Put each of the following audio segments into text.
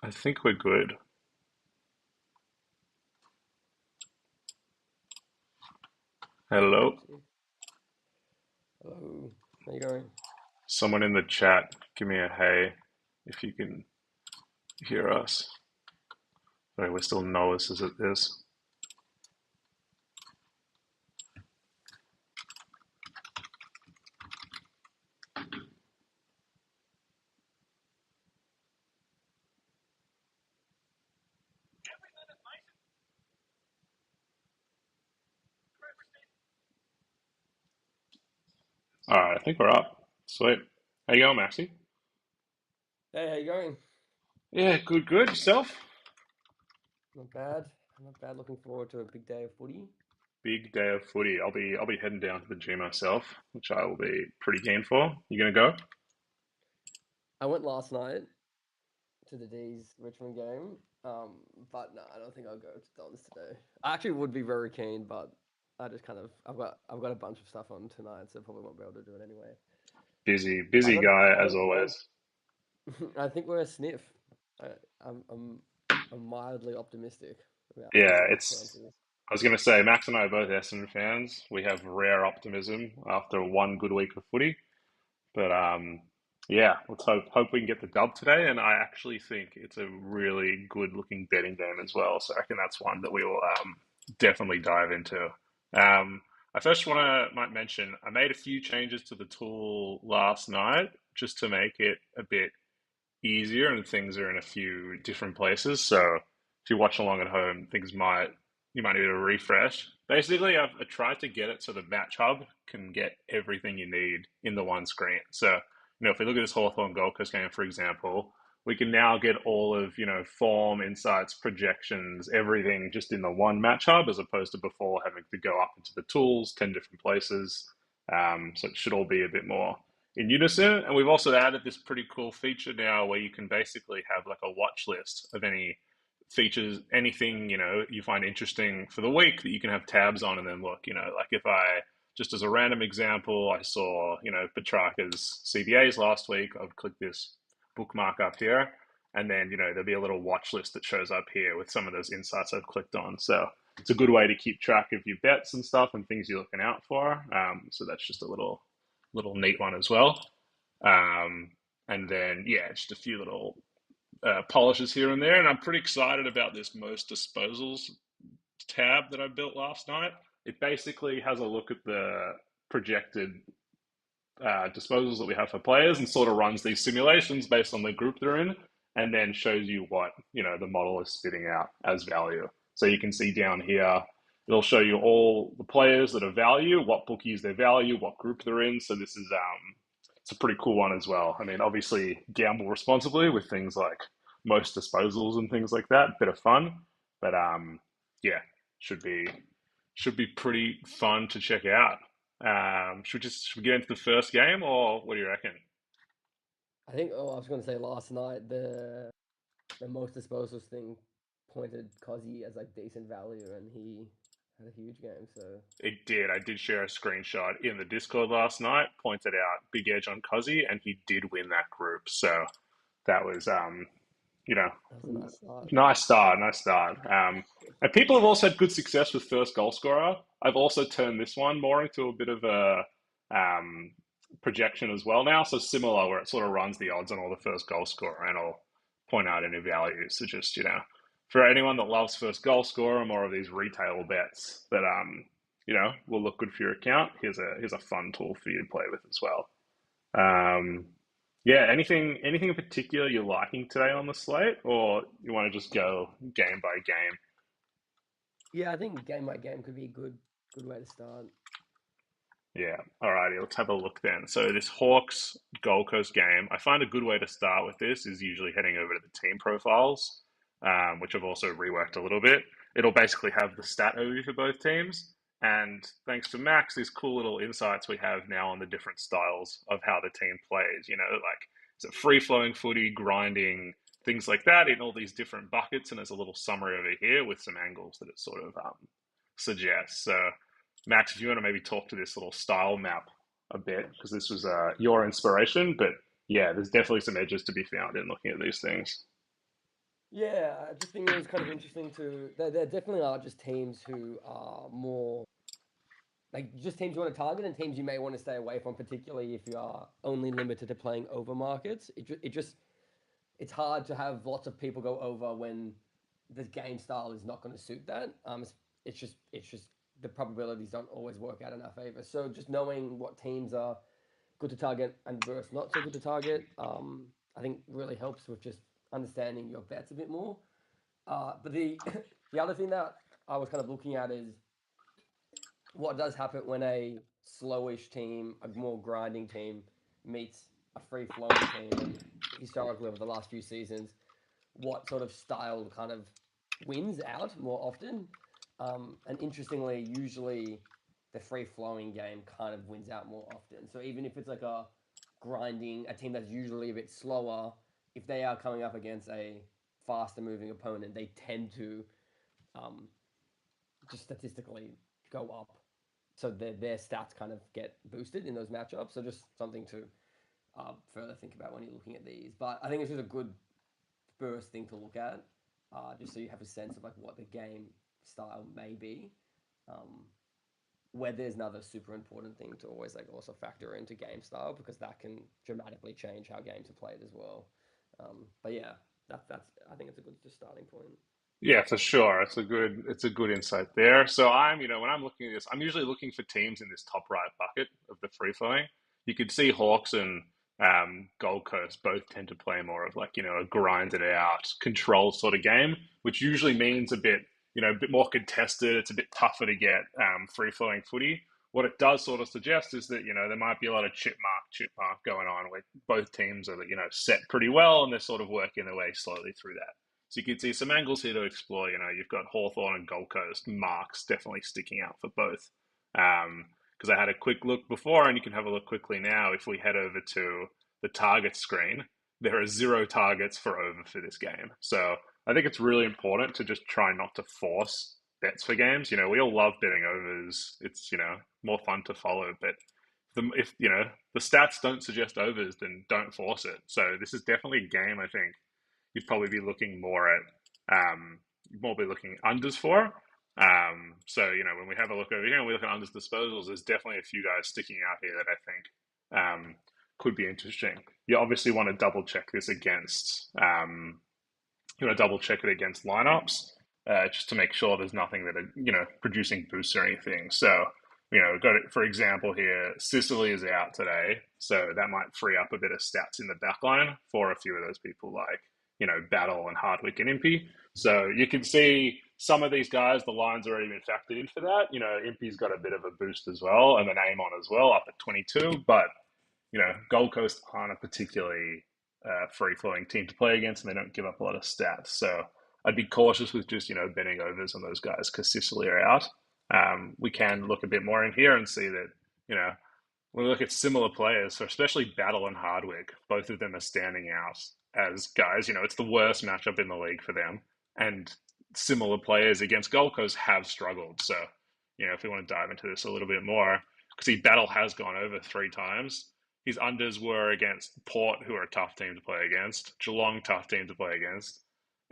I think we're good. Hello? See. Hello. How you going? Someone in the chat, give me a hey if you can hear us. Sorry, we're still novices at this. All right, I think we're up. Sweet. How you going, Maxi? Hey, how you going? Yeah, good, good. Yourself? Not bad. Not bad. Looking forward to a big day of footy. Big day of footy. I'll be heading down to the gym myself, which I will be pretty keen for. You gonna go? I went last night to the D's Richmond game, but no, I don't think I'll go to Don's today. I actually would be very keen, but I just kind of I've got a bunch of stuff on tonight, so probably won't be able to do it anyway. Busy, I busy got guy I as got always. I think we're a sniff. I, I'm I'm I'm mildly optimistic about Yeah, Essendon's it's. chances. I was gonna say Max and I are both Essendon fans. We have rare optimism after one good week of footy. But yeah, let's hope we can get the dub today. And I actually think it's a really good looking betting game as well. So I reckon that's one that we will definitely dive into. I first want to might mention I made a few changes to the tool last night just to make it a bit easier, and things are in a few different places. So if you watch along at home, things might you might need a refresh. Basically, I tried to get it so the Match Hub can get everything you need in the one screen. So if we look at this Hawthorn Gold Coast game, for example, we can now get all of form, insights, projections, everything just in the one Match Hub, as opposed to before having to go up into the tools, 10 different places. So it should all be a bit more in unison. And we've also added this pretty cool feature now where you can basically have like a watch list of any features, anything you find interesting for the week that you can have tabs on, and then look, like if I just as a random example, I saw Petrarca's CBAs last week. I'd click this bookmark up here, and then there'll be a little watch list that shows up here with some of those insights I've clicked on. So it's a good way to keep track of your bets and stuff and things you're looking out for. So that's just a little neat one as well. And then yeah, just a few little polishes here and there. And I'm pretty excited about this most disposals tab that I built last night. It basically has a look at the projected disposals that we have for players and sort of runs these simulations based on the group they're in, and then shows you what the model is spitting out as value. So you can see down here, it'll show you all the players that are value, what bookies their value, what group they're in. So this is it's a pretty cool one as well. I mean, obviously gamble responsibly with things like most disposals and things like that. Bit of fun, but yeah, should be should be pretty fun to check out. Should we get into the first game, or what do you reckon? I think. Oh, I was going to say last night the most disposals thing pointed Cozzy as like decent value, and he had a huge game. So It did. I did share a screenshot in the Discord last night, pointed out big edge on Cozzy, and he did win that group. So that was, you know, that was a nice start. nice start, nice start. And people have also had good success with first goal scorer. I've also turned this one more into a bit of a projection as well now. So similar, where it sort of runs the odds on all the first goal scorer, and I'll point out any values. So just for anyone that loves first goal scorer, more of these retail bets that will look good for your account. Here's a fun tool for you to play with as well. Um, yeah, anything in particular you're liking today on the slate, or you want to just go game by game? Yeah, I think game by game could be a good way to start. Yeah, alrighty, let's have a look then. So this Hawks Gold Coast game, I find a good way to start with this is usually heading over to the team profiles, which I've also reworked a little bit. It'll basically have the stat overview for both teams, and thanks to Max, these cool little insights we have now on the different styles of how the team plays. Like is it free flowing footy, grinding, things like that in all these different buckets, and there's a little summary over here with some angles that it sort of suggests. So Max, if you want to maybe talk to this little style map a bit, because this was your inspiration, but yeah, there's definitely some edges to be found in looking at these things. Yeah, I just think it was kind of interesting to. There definitely are just teams who are more like just teams you want to target and teams you may want to stay away from, particularly if you are only limited to playing over markets. It just it's hard to have lots of people go over when the game style is not going to suit that. It's just the probabilities don't always work out in our favor. So just knowing what teams are good to target and versus not so good to target, I think really helps with just understanding your bets a bit more. But the the other thing that I was kind of looking at is what does happen when a slowish team, a more grinding team, meets a free flowing team, and historically over the last few seasons, what sort of style kind of wins out more often. And interestingly, usually the free flowing game kind of wins out more often. So even if it's like a grinding, a team that's usually a bit slower, if they are coming up against a faster moving opponent, they tend to um, just statistically go up. So their stats kind of get boosted in those matchups. So just something to further think about when you're looking at these. But I think it's just a good first thing to look at, just so you have a sense of like what the game style may be. Um, where there's another super important thing to always like also factor into game style because that can dramatically change how games are played as well. But yeah, that's I think it's a good just starting point. Yeah, for sure. It's a good insight there. So when I'm looking at this, I'm usually looking for teams in this top right bucket of the free flowing. You could see Hawks and Gold Coast both tend to play more of like, a grinded out control sort of game, which usually means a bit more contested. It's a bit tougher to get free flowing footy. What it does sort of suggest is that, there might be a lot of chip mark going on where both teams are, set pretty well and they're sort of working their way slowly through that. So you can see some angles here to explore. You've got Hawthorn and Gold Coast marks definitely sticking out for both. Because I had a quick look before, and you can have a look quickly now. If we head over to the target screen, there are zero targets for over for this game. So I think it's really important to just try not to force bets for games. We all love betting overs. It's more fun to follow, but if the stats don't suggest overs, then don't force it. So this is definitely a game I think you'd probably be looking more at more be looking unders for. So when we have a look over here and we look at unders disposals, there's definitely a few guys sticking out here that I think could be interesting. You obviously want to double check this against you want to double check it against lineups just to make sure there's nothing that are producing boosts or anything. So got it for example here. Sicily is out today, so that might free up a bit of stats in the back line for a few of those people like Battle and Hardwick and Impey. So you can see some of these guys, the line's already been factored in for that. Impey's got a bit of a boost as well, and then Amon as well up at 22. But Gold Coast aren't a particularly free flowing team to play against, and they don't give up a lot of stats. So I'd be cautious with just betting overs on those guys because Sicily are out. We can look a bit more in here and see that when we look at similar players, so especially Battle and Hardwick, both of them are standing out as guys. It's the worst matchup in the league for them, and similar players against Gold Coast have struggled. So if we want to dive into this a little bit more, because he Battle has gone over 3 times. His unders were against Port, who are a tough team to play against, Geelong, tough team to play against,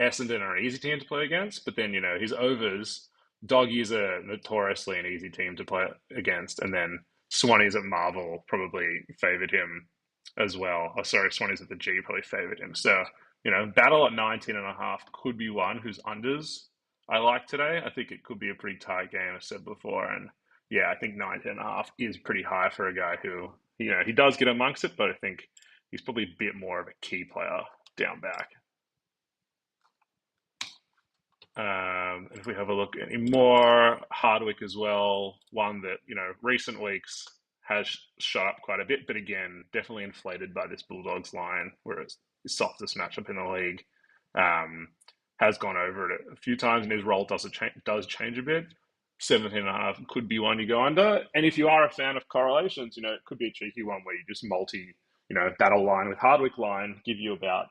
Essendon are an easy team to play against, but then his overs, Doggies are notoriously an easy team to play against, and then Swannies at Marvel probably favoured him as well. Oh, sorry, Swannies at the G probably favoured him. So, Battle at 19.5 could be one whose unders I like today. I think it could be a pretty tight game, I said before. And yeah, I think 19.5 is pretty high for a guy who, he does get amongst it, but I think he's probably a bit more of a key player down back. If we have a look any more, Hardwick as well, one that, recent weeks has shot up quite a bit, but again, definitely inflated by this Bulldogs line, where it's the softest matchup in the league. Um, has gone over it a few times, and his role does change a bit. 17.5 could be one you go under. And if you are a fan of correlations, it could be a cheeky one where you just Battle line with Hardwick line, give you about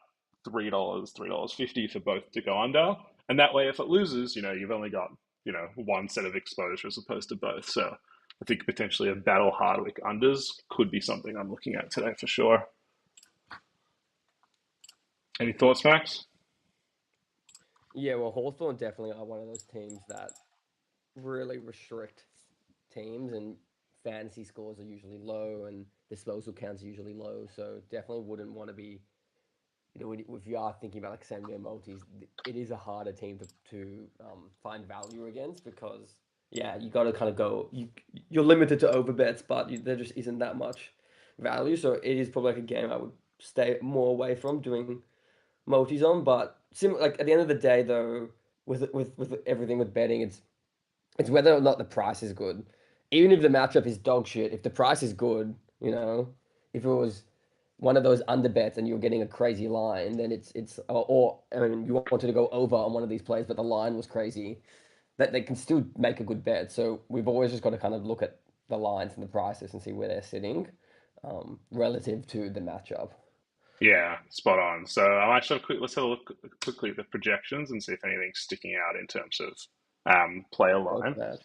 $3, $3.50 for both to go under. And that way, if it loses, you've only got, one set of exposure as opposed to both. So I think potentially a Battle Hardwick unders could be something I'm looking at today for sure. Any thoughts, Max? Yeah, well, Hawthorn definitely are one of those teams that really restrict teams, and fantasy scores are usually low, and disposal counts are usually low. So definitely wouldn't want to be, if you are thinking about like same game multis, it is a harder team to find value against because yeah, you got to kind of go. You're limited to overbets, but there just isn't that much value. So it is probably like a game I would stay more away from doing multis on. But like at the end of the day, though, with everything with betting, it's whether or not the price is good. Even if the matchup is dog shit, if the price is good, if it was one of those under bets and you're getting a crazy line, then or I mean you wanted to go over on one of these plays, but the line was crazy, that they can still make a good bet. So we've always just got to kind of look at the lines and the prices and see where they're sitting relative to the matchup. Yeah, spot on. So I'm actually let's have a look quickly at the projections and see if anything's sticking out in terms of player line. Okay.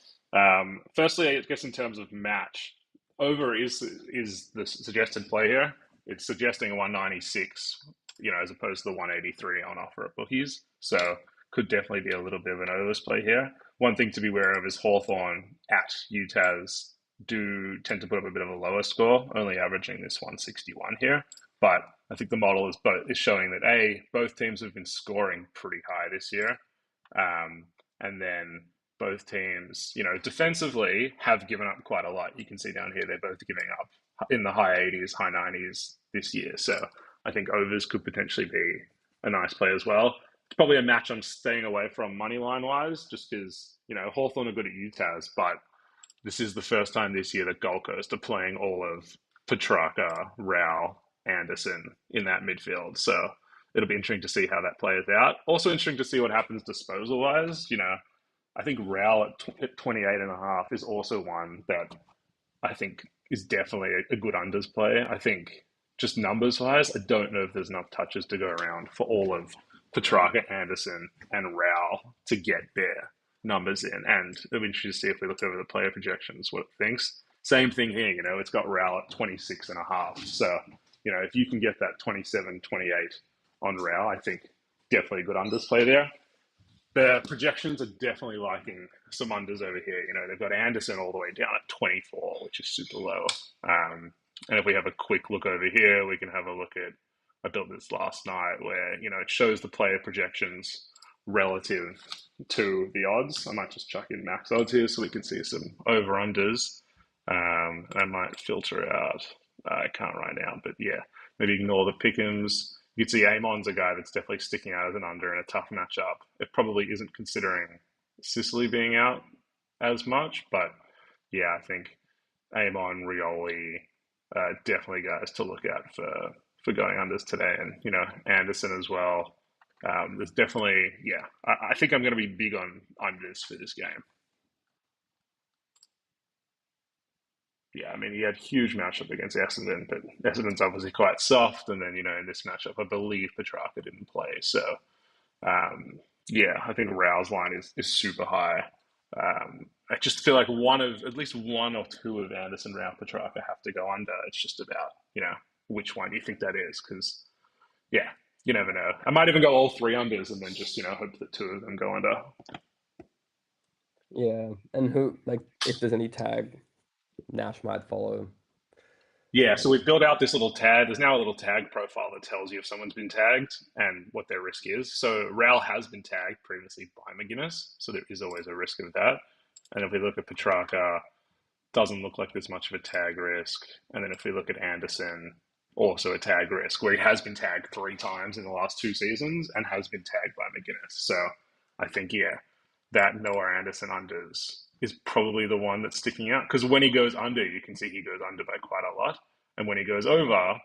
Firstly, I guess in terms of match, over is the suggested play here. It's suggesting a 196, as opposed to the 183 on offer at bookies. So could definitely be a little bit of an overs play here. One thing to be aware of is Hawthorn at UTAS do tend to put up a bit of a lower score, only averaging this 161 here. But I think the model is showing that both teams have been scoring pretty high this year, and then both teams, defensively have given up quite a lot. You can see down here they're both giving up in the high 80s, high 90s this year. So I think overs could potentially be a nice play as well. It's probably a match I'm staying away from money line wise, just because Hawthorn are good at UTAS, but this is the first time this year that Gold Coast are playing all of Petrarca, Rao, Anderson in that midfield. So it'll be interesting to see how that plays out. Also interesting to see what happens disposal wise. I think Rao at 28.5 is also one that I think is definitely a good unders play. I think just numbers wise, I don't know if there's enough touches to go around for all of Petrarca, Anderson, and Rao to get their numbers in. And it'll be interesting to see if we look over the player projections what it thinks. Same thing here, it's got Rao at 26.5. So, if you can get that 27, 28 on Rao, I think definitely a good unders play there. The projections are definitely liking some unders over here. They've got Anderson all the way down at 24, which is super low. And if we have a quick look over here, we can have a look at, I built this last night where, it shows the player projections relative to the odds. I might just chuck in max odds here so we can see some over unders. And I might filter out, I can't right now, but yeah, maybe ignore the pick'ems. You'd see Amon's a guy that's definitely sticking out as an under in a tough matchup. It probably isn't considering Sicily being out as much, but yeah, I think Amon, Rioli, definitely guys to look at for going unders today, and Anderson as well. There's definitely, yeah, I think I'm going to be big on unders for this game. Yeah, I mean, he had a huge matchup against Essendon, but Essendon's obviously quite soft. And then, in this matchup, I believe Petrarca didn't play. So, um, yeah, I think Rao's line is super high. I just feel like at least one or two of Anderson, Rao, Petrarca have to go under. It's just about, which one do you think that is? Because, yeah, you never know. I might even go all three unders and then just, hope that two of them go under. Yeah, and who like if there's any tag, Nash might follow. Yeah, so Um, we've built out this little tag. There's now a little tag profile that tells you if someone's been tagged and what their risk is. So Raul has been tagged previously by McGuinness, so there is always a risk of that. And if we look at Petrarca, doesn't look like there's much of a tag risk. And then if we look at Anderson, also a tag risk, where he has been tagged 3 times in the last 2 seasons and has been tagged by McGuinness. So I think, yeah, that Noah Anderson unders is probably the one that's sticking out. Because when he goes under, you can see he goes under by quite a lot. And when he goes over,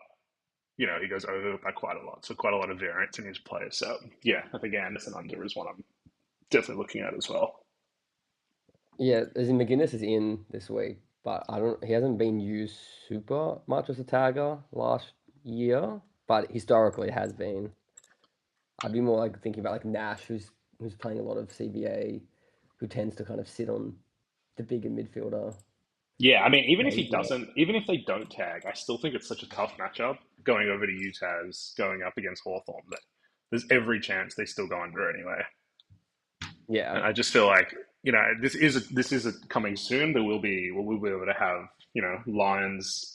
he goes over by quite a lot. So quite a lot of variance in his play. So yeah, I think Anderson under is one I'm definitely looking at as well. yeah, as in McGuinness is in this week, but I don't. He hasn't been used super much as a tagger last year, but historically it has been. I'd be more like thinking about like Nash, who's playing a lot of CBA, who tends to kind of sit on the bigger midfielder. Yeah, I mean, Maybe, yeah, even if they don't tag, I still think it's such a tough matchup going over to UTAS, going up against Hawthorn that there's every chance they still go under anyway. Yeah. And I just feel like, this is coming soon. We'll be able to have,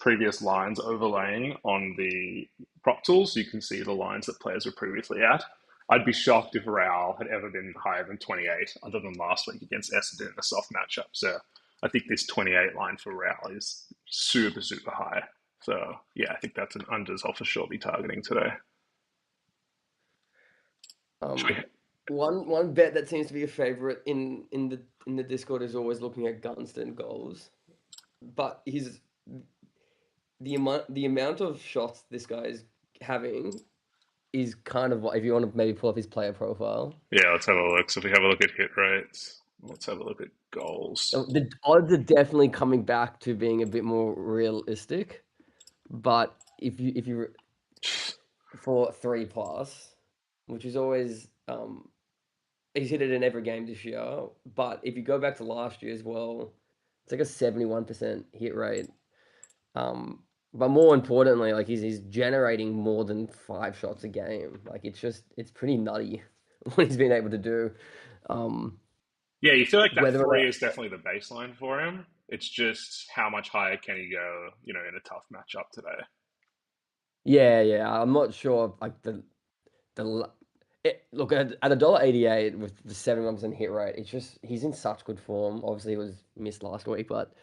previous lines overlaying on the prop tools, so you can see the lines that players were previously at. I'd be shocked if Real had ever been higher than 28, other than last week against Essendon in a soft matchup. So I think this 28 line for Real is super, super high. So yeah, I think that's an unders I'll for sure be targeting today. Should Um, we? one bet that seems to be a favorite in the Discord is always looking at Gunston goals, but his the amount of shots this guy is having is kind of what if you want to maybe pull up his player profile. Yeah, let's have a look. So if we have a look at hit rates, let's have a look at So goals. the odds are definitely coming back to being a bit more realistic, but if you for 3+, which is always he's hit it in every game this year. But if you go back to last year as well, it's like a 71% hit rate. But more importantly, like he's generating more than 5 shots a game. Like it's pretty nutty what he's been able to do. Um, Yeah, you feel like that whether or three not, is definitely the baseline for him. It's just how much higher can he go, in a tough matchup today. yeah, yeah, I'm not sure. Like the look at $1.88 with the 71% hit rate. It's just he's in such good form. Obviously, he was missed last week, but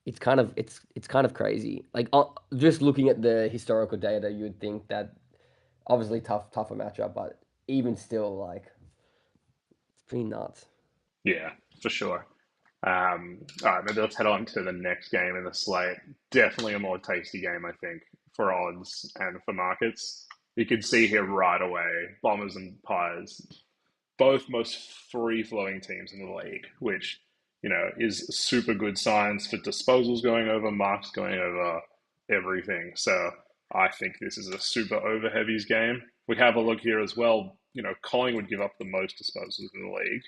it's kind of crazy. Like just looking at the historical data, you would think that obviously tougher matchup, but even still, like it's pretty nuts. Yeah, for sure. All right, maybe let's head on to the next game in the slate. Definitely a more tasty game, I think, for odds and for markets. You can see here right away, Bombers and Pies, both most free flowing teams in the league, which, is super good signs for disposals going over, marks going over, everything. So I think this is a super over heavies game. We have a look here as well. Collingwood give up the most disposals in the league.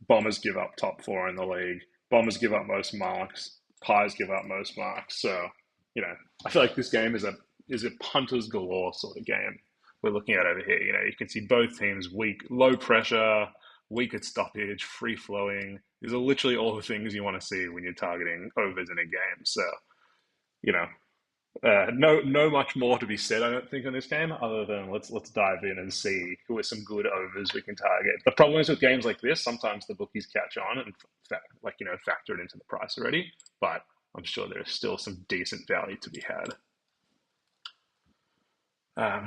Bombers give up top four in the league. Bombers give up most marks. Pies give up most marks. So, you know, I feel like this game is a punters galore sort of game we're looking at over here. You can see both teams weak, low pressure, weak at stoppage, free flowing. These are literally all the things you want to see when you're targeting overs in a game. So, you know, no much more to be said, I don't think, on this game, other than let's dive in and see who are some good overs we can target. The problem is with games like this, sometimes the bookies catch on and factor it into the price already. But I'm sure there's still some decent value to be had.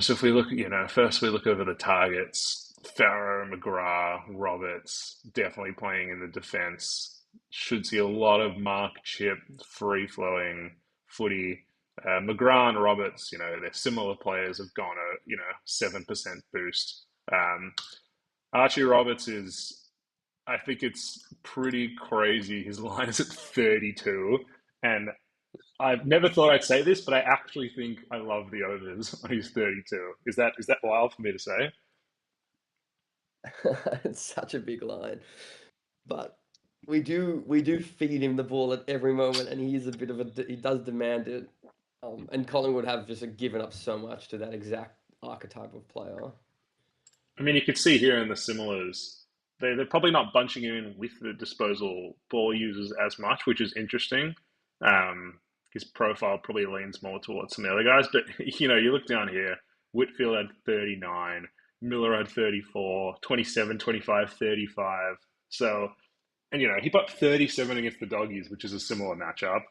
So if we look, first we look over the targets. Farrow, McGrath, Roberts, definitely playing in the defence. Should see a lot of mark chip, free flowing footy. McGrath and Roberts, they're similar players, have gone a 7% boost. Archie Roberts is, I think it's pretty crazy. His line is at 32, and I've never thought I'd say this, but I actually think I love the overs on his 32. Is that wild for me to say? It's such a big line, but we do feed him the ball at every moment, and he is a bit of he does demand it. And Collingwood have just given up so much to that exact archetype of player. I mean, you could see here in the similars, they're probably not bunching in with the disposal ball users as much, which is interesting. His profile probably leans more towards some of the other guys, but you look down here, Whitfield had 39, Miller had 34, 27, 25, 35. So, and he put 37 against the Doggies, which is a similar matchup.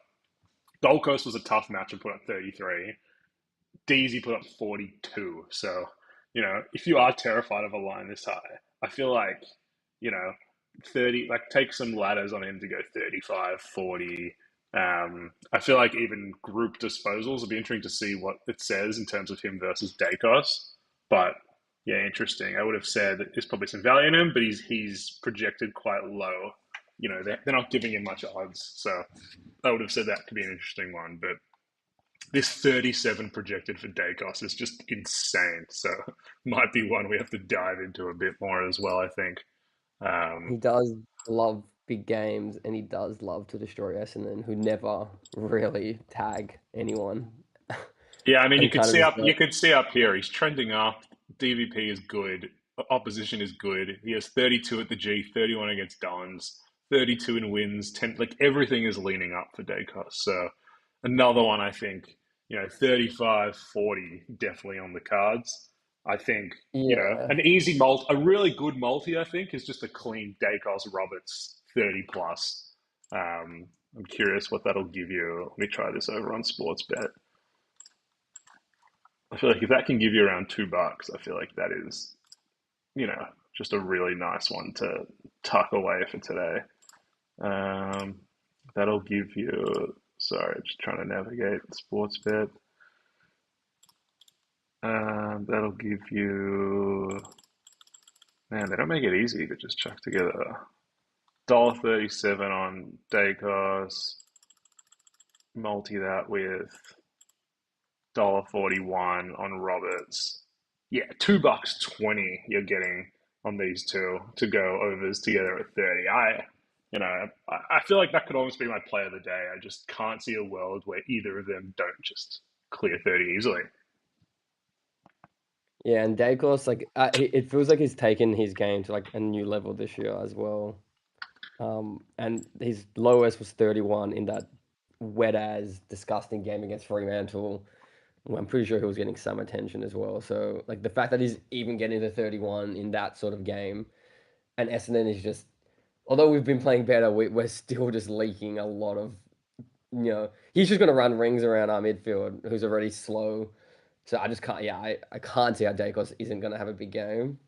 Gold Coast was a tough match and put up 33. Deasy put up 42. So, if you are terrified of a line this high, I feel like, you know, 30, like take some ladders on him to go 35, 40. I feel like even group disposals will be interesting to see what it says in terms of him versus Dacos. But yeah, interesting. I would have said that there's probably some value in him, but he's projected quite low. They're not giving him much odds. So I would have said that could be an interesting one. But this 37 projected for Dacos is just insane. So might be one we have to dive into a bit more as well, I think. Um, He does love big games, and he does love to destroy Essendon, who never really tag anyone, yeah, I mean, and kind of just you could see up here he's trending up. DVP is good. opposition is good. He has 32 at the G, 31 against Dons, 32 in wins, 10, like everything is leaning up for Dacos. So another one, I think, 35, 40 definitely on the cards. I think, Yeah. an easy multi, a really good multi, I think, is just a clean Dacos Roberts 30 plus. I'm curious what that'll give you. Let me try this over on Sports Bet. I feel like if that can give you around $2, I feel like that is, you know, just a really nice one to tuck away for today. Um, that'll give you, sorry, just trying to navigate sports bet. That'll give you, man, they don't make it easy to just chuck together. $1.37 on Dacos, multi that with $1.41 on Roberts. Yeah, $2.20 you're getting on these two to go overs together at 30. I feel like that could almost be my play of the day. I just can't see a world where either of them don't just clear 30 easily. Yeah, and Dacos, like, it feels like he's taken his game to like a new level this year as well. And his lowest was 31 in that wet as disgusting game against Fremantle. Well, I'm pretty sure he was getting some attention as well. So like the fact that he's even getting to 31 in that sort of game, and Essendon is just, although we've been playing better, we're still just leaking a lot of, he's just going to run rings around our midfield, who's already slow. So I just can't, yeah, I can't see how Dacos isn't going to have a big game.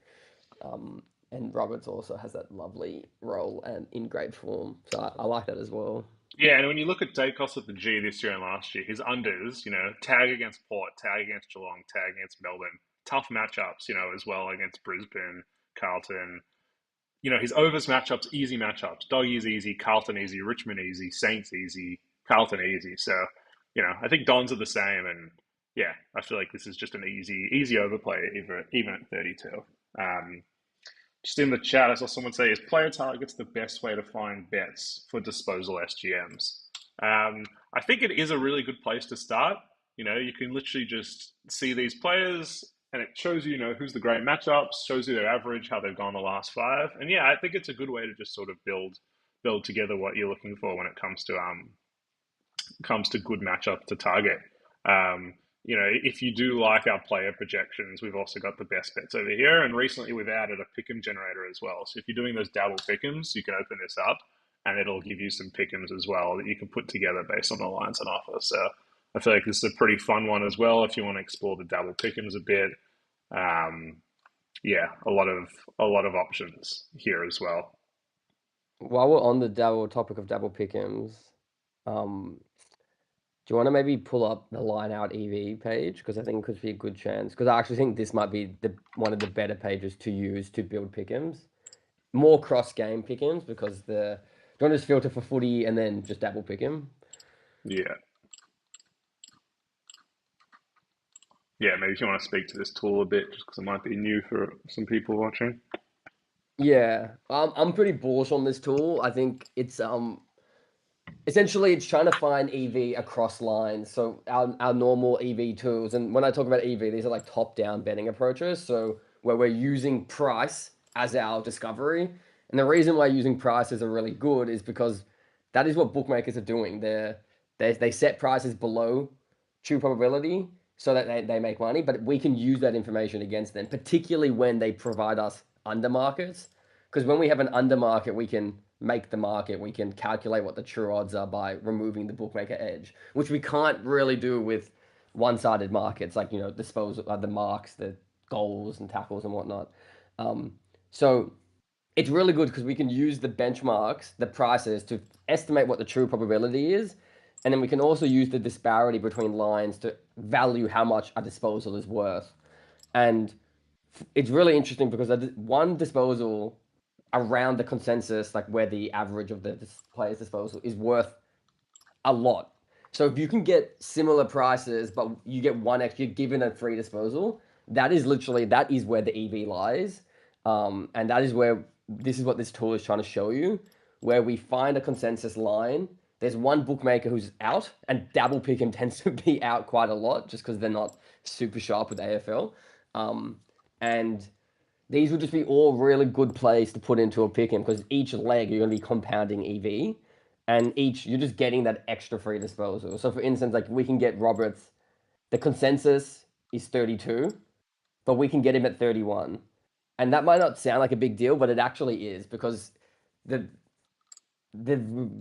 Um, and Roberts also has that lovely role and in great form. So I like that as well. Yeah, and when you look at Dacos at the G this year and last year, his unders, tag against Port, tag against Geelong, tag against Melbourne, tough matchups, as well against Brisbane, Carlton. His overs matchups, easy matchups. Doggies easy, Carlton easy, Richmond easy, Saints easy, Carlton easy. So, I think Dons are the same, and yeah, I feel like this is just an easy overplay, even at 32. Um, just in the chat, I saw someone say, "Is player targets the best way to find bets for disposal SGMs?" I think it is a really good place to start. You can literally just see these players, and it shows who's the great matchups, shows you their average, how they've gone the last five, and yeah, I think it's a good way to just sort of build together what you're looking for when it comes to good matchup to target. If you do like our player projections, we've also got the best bets over here. And recently we've added a pick'em generator as well. So if you're doing those dabble pick'ems, you can open this up and it'll give you some pick'ems as well that you can put together based on the lines on offer. So I feel like this is a pretty fun one as well if you want to explore the dabble pick'ems a bit. Um, yeah, a lot of options here as well. While we're on the double topic of double pick'ems, um, do you want to maybe pull up the line out EV page? Because I think it could be a good chance. Because I actually think this might be the one of the better pages to use to build pick'ems. More cross game pick'ems because do you want to just filter for footy and then just double pick'em? Yeah. Yeah, maybe if you want to speak to this tool a bit, just because it might be new for some people watching. Yeah, I'm pretty bullish on this tool. I think it's essentially it's trying to find EV across lines. So our normal EV tools, and when I talk about EV, these are like top-down betting approaches. So where we're using price as our discovery. And the reason why using prices are really good is because that is what bookmakers are doing. They set prices below true probability so that they make money, but we can use that information against them, particularly when they provide us under markets. Because when we have an under market, we can make the market. We can calculate what the true odds are by removing the bookmaker edge, which we can't really do with one-sided markets like disposal, the marks, the goals and tackles and whatnot. Um, so it's really good because we can use the benchmarks, the prices to estimate what the true probability is, and then we can also use the disparity between lines to value how much a disposal is worth. And it's really interesting because one disposal around the consensus, like where the average of the player's disposal is worth a lot. So if you can get similar prices, but you get one extra, you're given a free disposal, that is where the EV lies, and that is where this is what this tool is trying to show you, where we find a consensus line. There's one bookmaker who's out, and double pick him tends to be out quite a lot, just because they're not super sharp with AFL, and these would just be all really good plays to put into a pick 'em because each leg you're going to be compounding EV, and each you're just getting that extra free disposal. So for instance, like we can get Roberts, the consensus is 32, but we can get him at 31. And that might not sound like a big deal, but it actually is because the the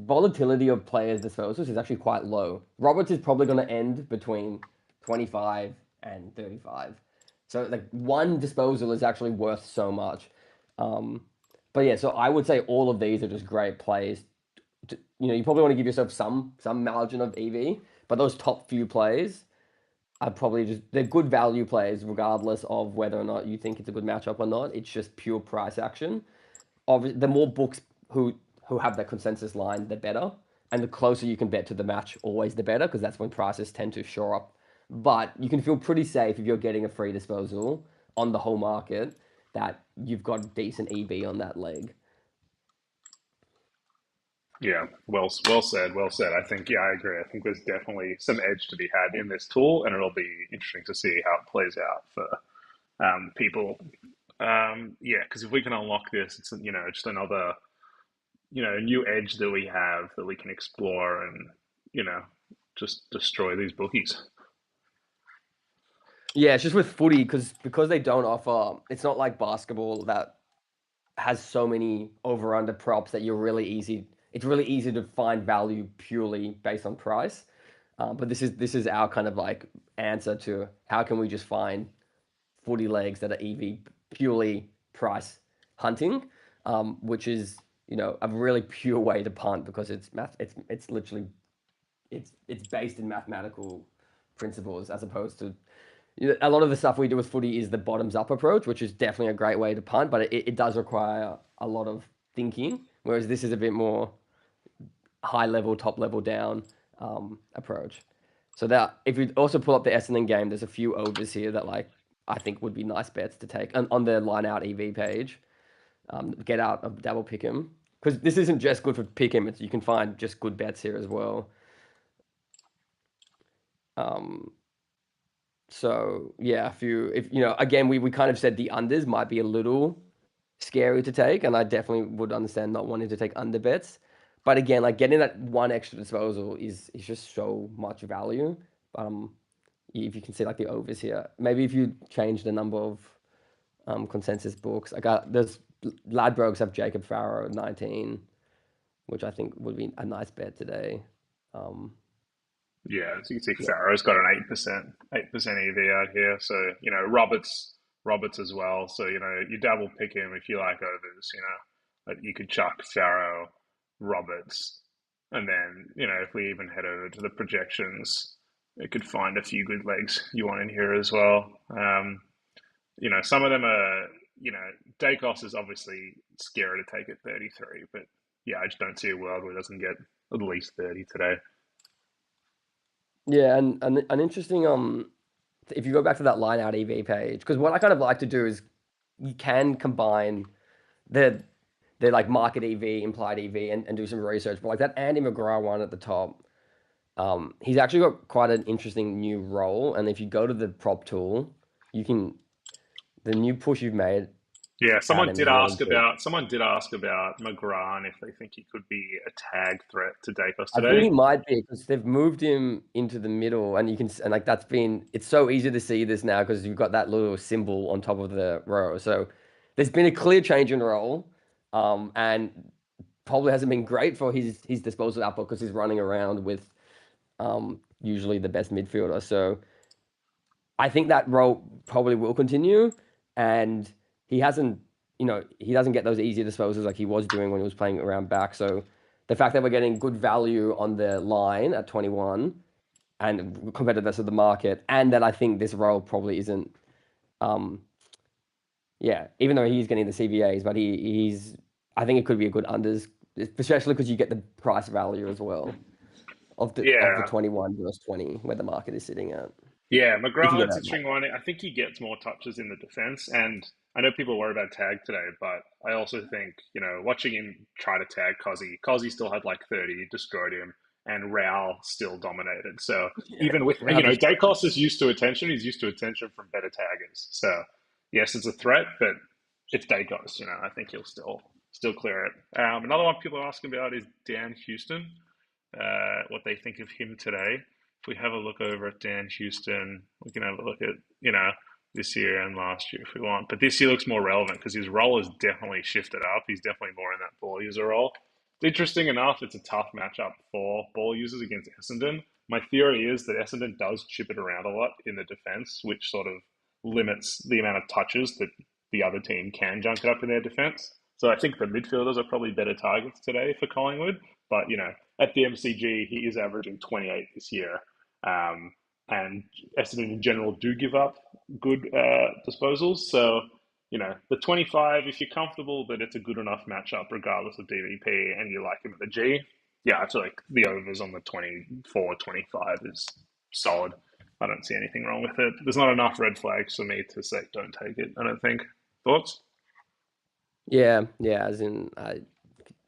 volatility of players' disposals is actually quite low. Roberts is probably going to end between 25 and 35. So like one disposal is actually worth so much. Um, but yeah, so I would say all of these are just great plays. You probably want to give yourself some margin of EV, but those top few plays are probably just they're good value plays regardless of whether or not you think it's a good matchup or not. It's just pure price action. The more books who who have that consensus line, the better. And the closer you can bet to the match, always the better, because that's when prices tend to shore up. But you can feel pretty safe if you're getting a free disposal on the whole market that you've got decent EV on that leg. Yeah, well said, well said. I think, yeah, I agree. I think there's definitely some edge to be had in this tool, and it'll be interesting to see how it plays out for people. Yeah, because if we can unlock this, it's just another new edge that we have that we can explore and you know just destroy these bookies. Yeah, it's just with footy because they don't offer. It's not like basketball that has so many over under props that you're really easy. It's really easy to find value purely based on price. But this is our kind of like answer to how can we just find footy legs that are EV purely price hunting, which is a really pure way to punt because it's math. It's literally it's based in mathematical principles as opposed to a lot of the stuff we do with footy is the bottoms up approach, which is definitely a great way to punt, but it does require a lot of thinking. Whereas this is a bit more high level, top level down approach. So that if you also pull up the Essendon game, there's a few overs here that like I think would be nice bets to take and on the line out EV page. Get out of double pick 'em because this isn't just good for pick 'em. You can find just good bets here as well. Um, So yeah, if again we kind of said the unders might be a little scary to take, and I definitely would understand not wanting to take under bets. But again, like getting that one extra disposal is just so much value. Um, if you can see like the overs here, maybe if you change the number of consensus books, I got there's Ladbrokes have Jacob Farrow at 19, which I think would be a nice bet today. Um, Yeah, as you can see, yeah, Farrow's got an 8% EV out here. So Roberts as well. So you double pick him if you like overs. But you could chuck Farrow, Roberts, and then if we even head over to the projections, it could find a few good legs you want in here as well. Some of them are, Dacos is obviously scary to take at 33, but yeah, I just don't see a world where it doesn't get at least 30 today. yeah, and an interesting if you go back to that line out EV page, because what I kind of like to do is you can combine the like market EV, implied EV, and do some research. But like that Andy McGrath one at the top, he's actually got quite an interesting new role. And if you go to the prop tool, you can the new push you've made Yeah, at him is really good. someone did ask about McGrath if they think he could be a tag threat to Dacos I think today. he might be because they've moved him into the middle, and you can and like that's been it's so easy to see this now because you've got that little symbol on top of the row. So there's been a clear change in role, and probably hasn't been great for his disposal output because he's running around with usually the best midfielder. So I think that role probably will continue, and he hasn't, he doesn't get those easy disposals like he was doing when he was playing around back. So the fact that we're getting good value on the line at 21 and compared to the rest of the market, and that I think this role probably isn't, um, yeah, even though he's getting the CVAs, but I think it could be a good unders, especially because you get the price value as well of the Yeah, 21 versus 20 where the market is sitting at. yeah, If you get McGrath's that. a string one. I think he gets more touches in the defense, and I know people worry about tag today, but I also think watching him try to tag Cozzy still had like 30, destroyed him, and Rao still dominated. So Yeah, even with round just Dacos is used to attention. He's used to attention from better taggers. So yes, it's a threat, but if day goes, I think he'll still clear it. Another one people are asking about is Dan Houston, what they think of him today. If we have a look over at Dan Houston, we can have a look at this year and last year if we want. But this year looks more relevant because his role has definitely shifted up. He's definitely more in that ball user role. Interesting enough, it's a tough matchup for ball users against Essendon. My theory is that Essendon does chip it around a lot in the defence, which sort of limits the amount of touches that the other team can junk it up in their defence. So I think the midfielders are probably better targets today for Collingwood. But, at the MCG, he is averaging 28 this year. And Essendon in general do give up good disposals. So, the 25, if you're comfortable that it's a good enough matchup, regardless of DVP, and you like him at the G, yeah, I feel like the overs on the 24, 25 is solid. I don't see anything wrong with it. There's not enough red flags for me to say don't take it, I don't think. Thoughts? Yeah, yeah. As in,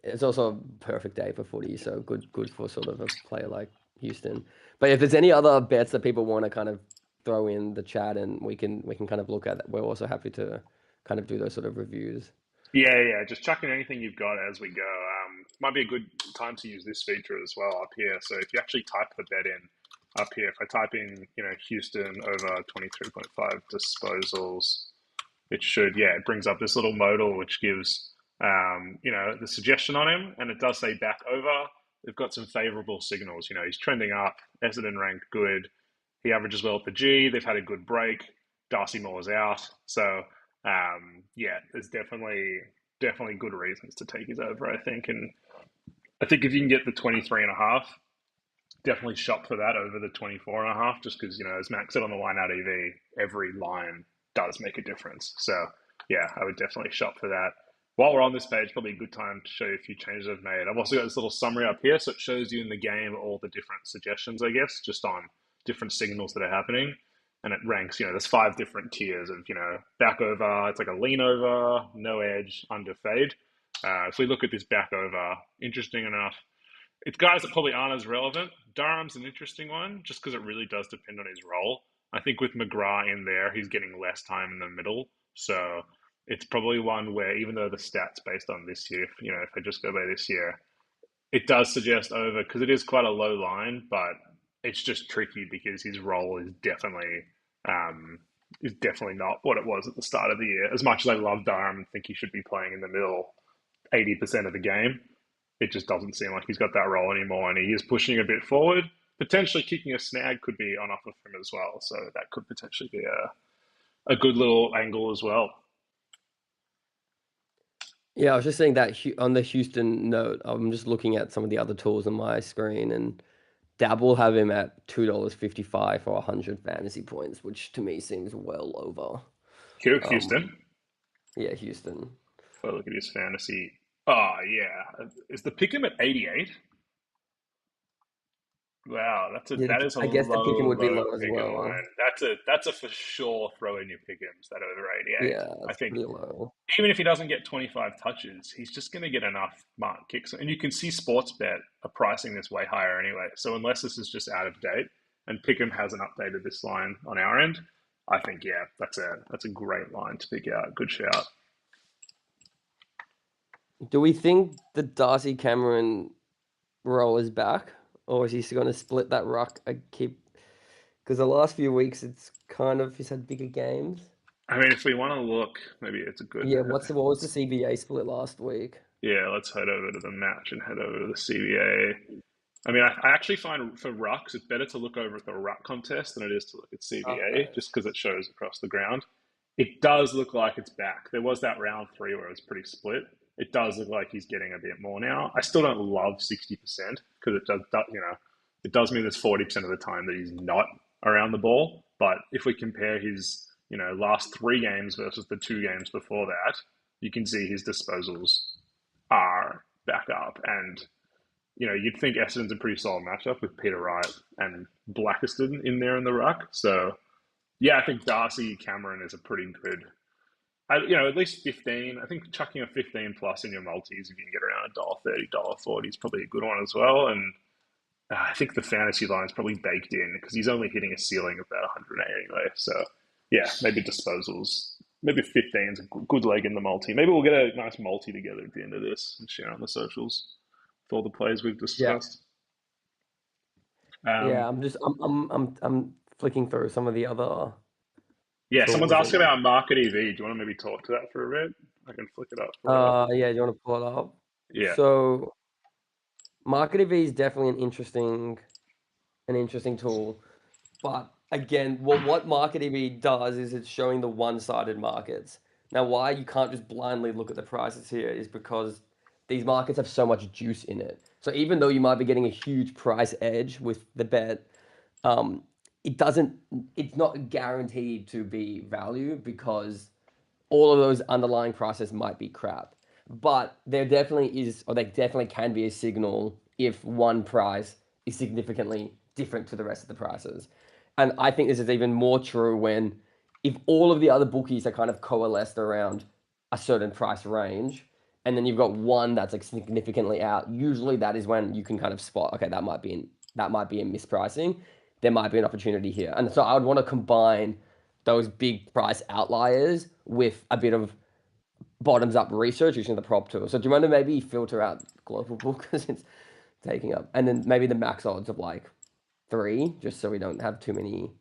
it's also a perfect day for footy, so good for sort of a player like Houston. But if there's any other bets that people want to kind of throw in the chat, and we can kind of look at that, we're also happy to kind of do those sort of reviews. Yeah, yeah. Just chucking anything you've got as we go. Might be a good time to use this feature as well up here. So if you actually type the bet in up here, if I type in, Houston over 23.5 disposals, it should, yeah, it brings up this little modal which gives, the suggestion on him, and it does say back over. They've got some favourable signals. He's trending up. Essendon ranked good. He averages well at the G. They've had a good break. Darcy Moore's out. So, yeah, there's definitely good reasons to take his over, I think. And I think if you can get the 23.5, definitely shop for that over the 24.5, just because, as Max said on the line out EV, every line does make a difference. So, yeah, I would definitely shop for that. While we're on this page, probably a good time to show you a few changes I've made. I've also got this little summary up here, so it shows you in the game all the different suggestions, I guess, just on different signals that are happening. And it ranks, there's 5 different tiers of, back over, it's like a lean over, no edge, under fade. If we look at this back over, interesting enough, it's guys that probably aren't as relevant. Durham's an interesting one, just because it really does depend on his role. I think with McGrath in there, he's getting less time in the middle. So it's probably one where, even though the stats based on this year, if I just go by this year, it does suggest over because it is quite a low line, but it's just tricky because his role um, is definitely not what it was at the start of the year. As much as I love Durham and think he should be playing in the middle 80% of the game, it just doesn't seem like he's got that role anymore, and he is pushing a bit forward. Potentially kicking a snag could be on offer for him as well, so that could potentially be a good little angle as well. Yeah, I was just saying that on the Houston note, I'm just looking at some of the other tools on my screen, and Dab will have him at $2.55 for 100 fantasy points, which to me seems well over. Houston, Yeah, Houston. if I look at his fantasy, oh yeah, is the pick him at 88? Wow, Yeah, that is a I guess the picking would be low low as pick 'em well. line. That's a for sure throw in your pick'ems that over 88. Yeah, I that's think pretty low. even if he doesn't get 25 touches, he's just going to get enough mark kicks. And you can see Sportsbet are pricing this way higher anyway. So unless this is just out of date, and Pick'em hasn't updated this line on our end, I think yeah, that's a great line to pick out. Good shout. Do we think the Darcy Cameron role is back, or is he going to split that ruck and keep? Because the last few weeks, it's kind of he's had bigger games. I mean, if we want to look, maybe it's a good. Yeah, what was the CBA split last week? Yeah, let's head over to the match and head over to the CBA. I mean, I actually find for rucks, it's better to look over at the ruck contest than it is to look at CBA, Okay. just because it shows across the ground. It does look like it's back. There was that round 3 where it was pretty split. It does look like he's getting a bit more now. I still don't love 60% because it does mean there's 40% of the time that he's not around the ball. But if we compare his, last 3 games versus the 2 games before that, you can see his disposals are back up. And you'd think Essendon's a pretty solid matchup with Peter Wright and Blackiston in there in the ruck. So, yeah, I think Darcy Cameron is a pretty good, at least 15. I think chucking a 15 plus in your multis, if you can get around $1.30, $1.40 is probably a good one as well. And I think the fantasy line is probably baked in because he's only hitting a ceiling of about 108 anyway. So, yeah, maybe disposals maybe 15's a good leg in the multi. Maybe we'll get a nice multi together at the end of this and share on the socials with all the plays we've Yeah, discussed. yeah. Um, I'm flicking through some of the other yeah, someone's tools asking and about market EV. Do you want to maybe talk to that for a bit? I can flick it up for you. yeah, you want to pull it up? Yeah, So market EV is definitely an interesting tool. But again, what market EV does is it's showing the one-sided markets. Now, why you can't just blindly look at the prices here is because these markets have so much juice in it. So even though you might be getting a huge price edge with the bet, um, it doesn't. It's not guaranteed to be value because all of those underlying prices might be crap. But there definitely is, or there definitely can be a signal if one price is significantly different to the rest of the prices. And I think this is even more true when, if all of the other bookies are kind of coalesced around a certain price range, and then you've got one that's like significantly out, usually that is when you can kind of spot, okay, that might be a mispricing. There might be an opportunity here. And so I would want to combine those big price outliers with a bit of bottoms up research using the prop tool. So do you want to maybe filter out global book because it's taking up, and then maybe the max odds of like three, just so we don't have too many.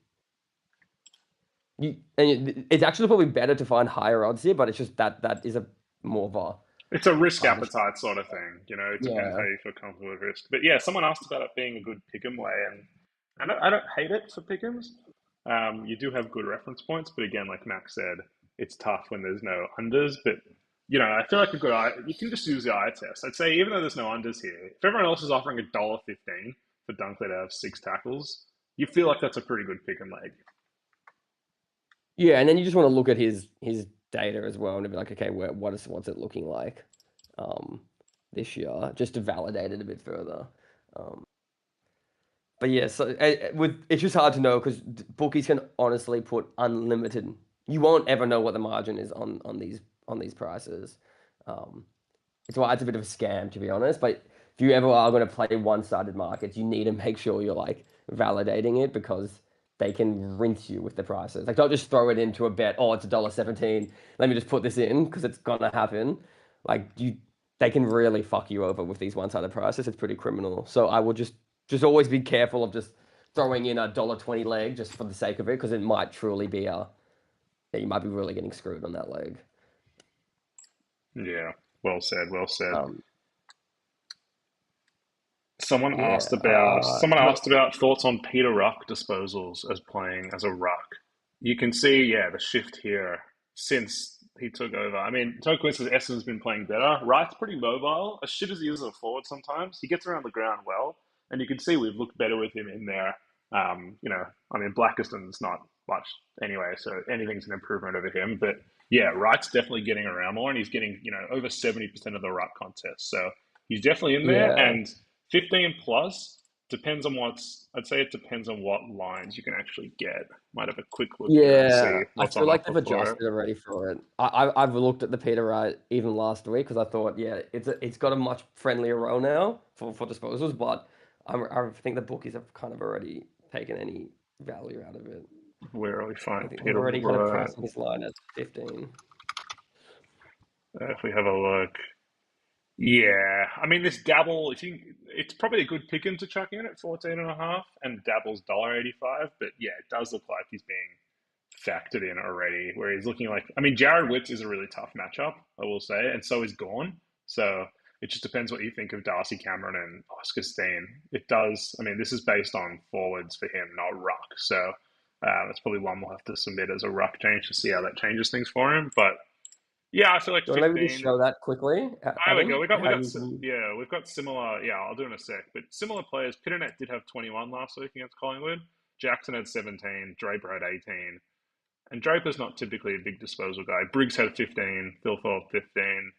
It's actually probably better to find higher odds here, but it's just that is a more of a it's a risk harder. appetite sort of thing. You know, it depends how Yeah, you feel comfortable with risk. But yeah, someone asked about it being a good pick'em way, and I don't hate it for pick'ems. You do have good reference points, but again, like Max said, it's tough when there's no unders. But I feel like a good eye. You can just use the eye test. I'd say even though there's no unders here, if everyone else is offering $1.15 for Dunkley to have 6 tackles, you feel like that's a pretty good pick'em leg. yeah, and then you just want to look at his data as well and be like, okay, what's it looking like um, this year, just to validate it a bit further. Um, But yeah, so with it's just hard to know because bookies can honestly put unlimited. You won't ever know what the margin is on these prices. Um, it's why it's a bit of a scam, to be honest. But if you ever are going to play one-sided markets, you need to make sure you're like validating it because they can rinse you with the prices. Like, don't just throw it into a bet. Oh, it's $1.17. Let me just put this in because it's gonna happen. Like they can really fuck you over with these one-sided prices. It's pretty criminal. So I would just always be careful of just throwing in $1.20 leg just for the sake of it because it might truly be yeah, you might be really getting screwed on that leg. Yeah, well said, well said. Um, Someone yeah. asked about someone asked about thoughts on Peter Ruck disposals as playing as a ruck. You can see, yeah, the shift here since he took over. I mean, no coincidence, Essendon's been playing better. Wright's pretty mobile. As shit as he is as a forward sometimes, he gets around the ground well, and you can see we've looked better with him in there. I mean, Blackiston's not much anyway, so anything's an improvement over him. But yeah, Wright's definitely getting around more, and he's getting over 70% of the ruck contest. So he's definitely in there, Yeah. and 15 plus depends on I'd say it depends on what lines you can actually get. Might have a quick look here and see Yeah, I what's feel on like offer they've for it. adjusted already for it. I've looked at the Peter Wright even last week because I thought, yeah, it's got a much friendlier role now for disposals, but I think the bookies have kind of already taken any value out of it. Where are we I find think they've Peter already kind of Wright? priced this line at 15. If we have a look, yeah, I mean this dabble. It's probably a good pick him to chuck in at 14 and a half, and dabble's $1.85. But yeah, it does look like he's being factored in already. Where he's looking like, I mean, Jared Witts is a really tough matchup, I will say, and so is Gorn. So it just depends what you think of Darcy Cameron and Oscar Steen. It does. I mean, this is based on forwards for him, not ruck. So that's probably one we'll have to submit as a ruck change to see how that changes things for him. But yeah, I feel like Do you want to maybe just 15. show that quickly, There we go. Adam? We How got you can. yeah, we've got similar. Yeah, I'll do in a sec. But similar players. Pitternet did have 21 last week against Collingwood. Jackson had 17. Draper had 18. And Draper's not typically a big disposal guy. Briggs had 15. Phil Thorpe 15.